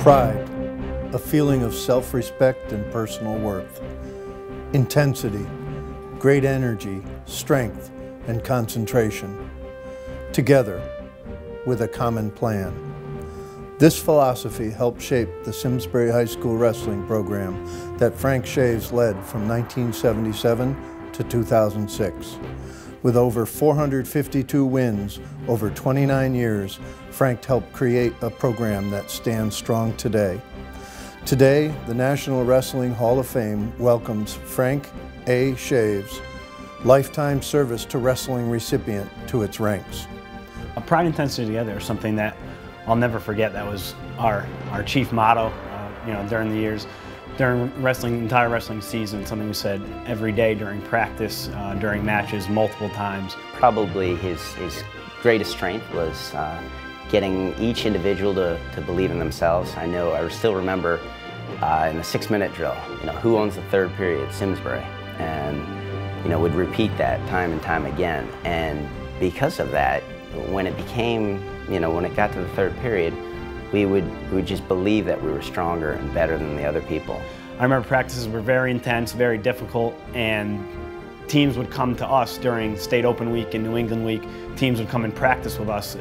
Pride, a feeling of self-respect and personal worth. Intensity, great energy, strength, and concentration. Together, with a common plan. This philosophy helped shape the Simsbury High School wrestling program that Frank Chaves led from 1977 to 2006. With over 452 wins over 29 years, Frank helped create a program that stands strong today. Today, the National Wrestling Hall of Fame welcomes Frank A. Chaves, Lifetime Service to Wrestling recipient, to its ranks. Pride, intensity, together is something that I'll never forget. That was our chief motto, during the years. During entire wrestling season, something we said every day during practice, during matches, multiple times. Probably his greatest strength was getting each individual to believe in themselves. I still remember in the 6-minute drill, who owns the third period? Simsbury. And, would repeat that time and time again. And because of that, when it became, when it got to the third period, we would just believe that we were stronger and better than the other people. I remember practices were very intense, very difficult, and teams would come to us during State Open Week and New England Week. Teams would come and practice with us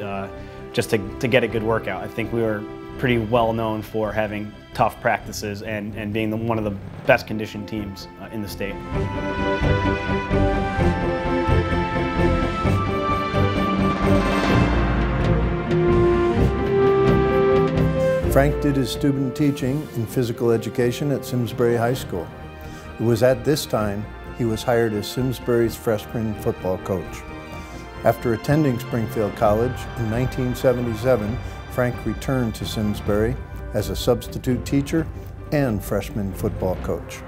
just to get a good workout. I think we were pretty well known for having tough practices and being one of the best conditioned teams in the state. Frank did his student teaching in physical education at Simsbury High School. It was at this time he was hired as Simsbury's freshman football coach. After attending Springfield College in 1977, Frank returned to Simsbury as a substitute teacher and freshman football coach.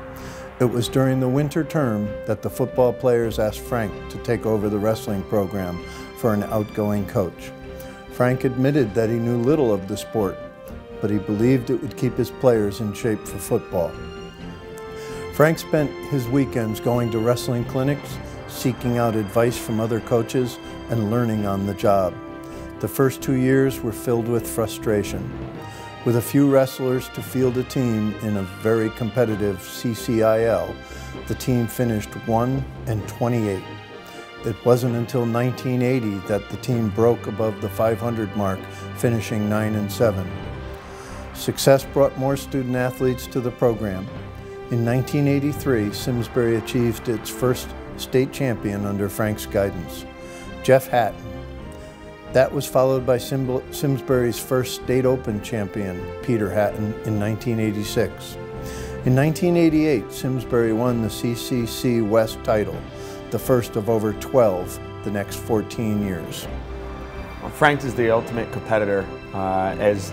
It was during the winter term that the football players asked Frank to take over the wrestling program for an outgoing coach. Frank admitted that he knew little of the sport, but he believed it would keep his players in shape for football. Frank spent his weekends going to wrestling clinics, seeking out advice from other coaches, and learning on the job. The first 2 years were filled with frustration. With a few wrestlers to field a team in a very competitive CCIL, the team finished 1-28. It wasn't until 1980 that the team broke above the 500 mark, finishing 9-7. Success brought more student athletes to the program. In 1983, Simsbury achieved its first state champion under Frank's guidance, Jeff Hatton. That was followed by Simsbury's first state open champion, Peter Hatton, in 1986. In 1988, Simsbury won the CCC West title, the first of over 12 the next 14 years. Well, Frank is the ultimate competitor. As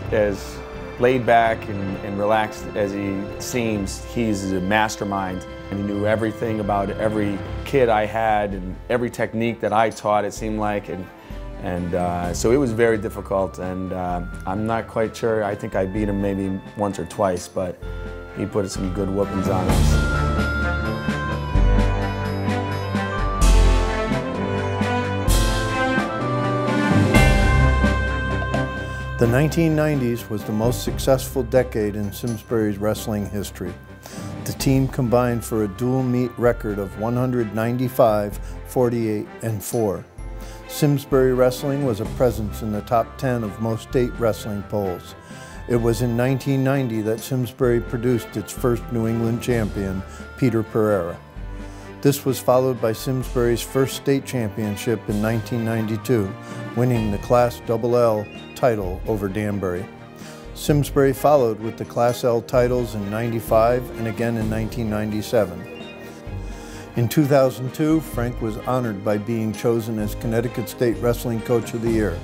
laid back and relaxed as he seems, he's a mastermind. And he knew everything about every kid I had and every technique that I taught, it seemed like. And so it was very difficult, and I'm not quite sure. I think I beat him maybe once or twice, but he put some good whoopings on us. The 1990s was the most successful decade in Simsbury's wrestling history. The team combined for a dual meet record of 195, 48, and 4. Simsbury wrestling was a presence in the top 10 of most state wrestling polls. It was in 1990 that Simsbury produced its first New England champion, Peter Pereira. This was followed by Simsbury's first state championship in 1992, winning the Class LL title over Danbury. Simsbury followed with the Class L titles in '95 and again in 1997. In 2002, Frank was honored by being chosen as Connecticut State Wrestling Coach of the Year.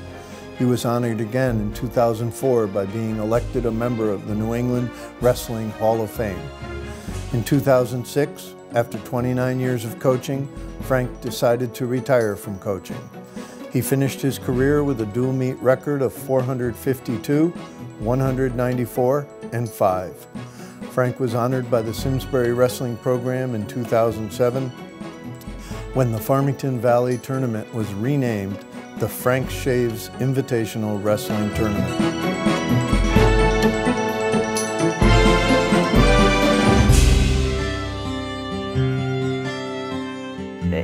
He was honored again in 2004 by being elected a member of the New England Wrestling Hall of Fame. In 2006, after 29 years of coaching, Frank decided to retire from coaching. He finished his career with a dual meet record of 452, 194, and 5. Frank was honored by the Simsbury Wrestling Program in 2007 when the Farmington Valley Tournament was renamed the Frank Chaves Invitational Wrestling Tournament.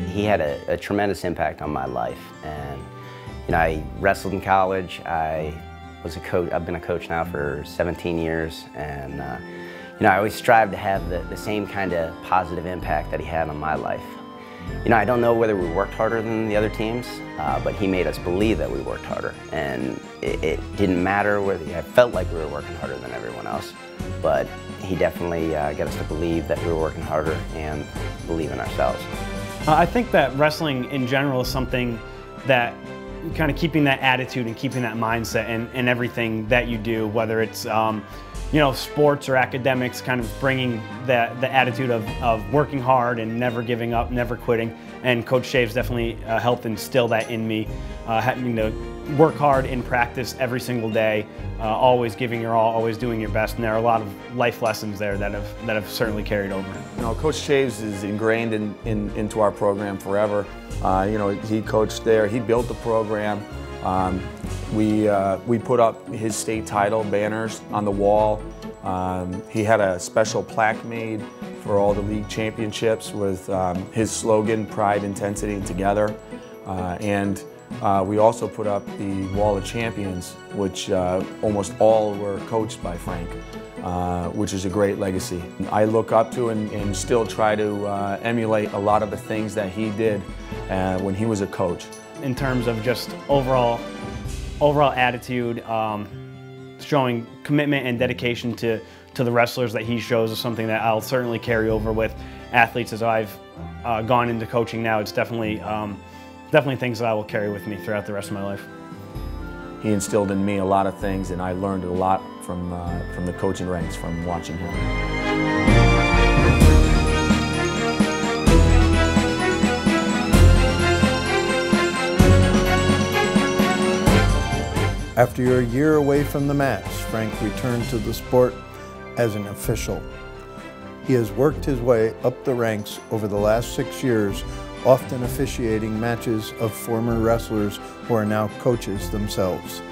he had a tremendous impact on my life. And you know, I wrestled in college. I was a coach. I've been a coach now for 17 years, and you know, I always strive to have the same kind of positive impact that he had on my life. You know, I don't know whether we worked harder than the other teams, but he made us believe that we worked harder. And it didn't matter whether, I felt like we were working harder than everyone else, but he definitely got us to believe that we were working harder and believe in ourselves. I think that wrestling in general is something that kind of keeping that attitude and keeping that mindset in everything that you do, whether it's you know, sports or academics, kind of bringing the attitude of working hard and never giving up, never quitting. And Coach Chaves definitely helped instill that in me, having to work hard in practice every single day, always giving your all, always doing your best. And there are a lot of life lessons there that have certainly carried over. You know, Coach Chaves is ingrained into our program forever. You know, he coached there. He built the program. We put up his state title banners on the wall. He had a special plaque made for all the league championships with his slogan, Pride, Intensity, and Together. And we also put up the Wall of Champions, which almost all were coached by Frank, which is a great legacy. I look up to and still try to emulate a lot of the things that he did when he was a coach. In terms of just overall attitude, showing commitment and dedication to the wrestlers that he shows is something that I'll certainly carry over with athletes as I've gone into coaching now. It's definitely things that I will carry with me throughout the rest of my life. He instilled in me a lot of things, and I learned a lot from the coaching ranks from watching him. After a year away from the mats, Frank returned to the sport as an official. He has worked his way up the ranks over the last 6 years, often officiating matches of former wrestlers who are now coaches themselves.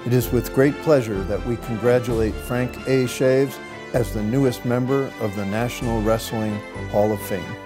It is with great pleasure that we congratulate Frank A. Chaves as the newest member of the National Wrestling Hall of Fame.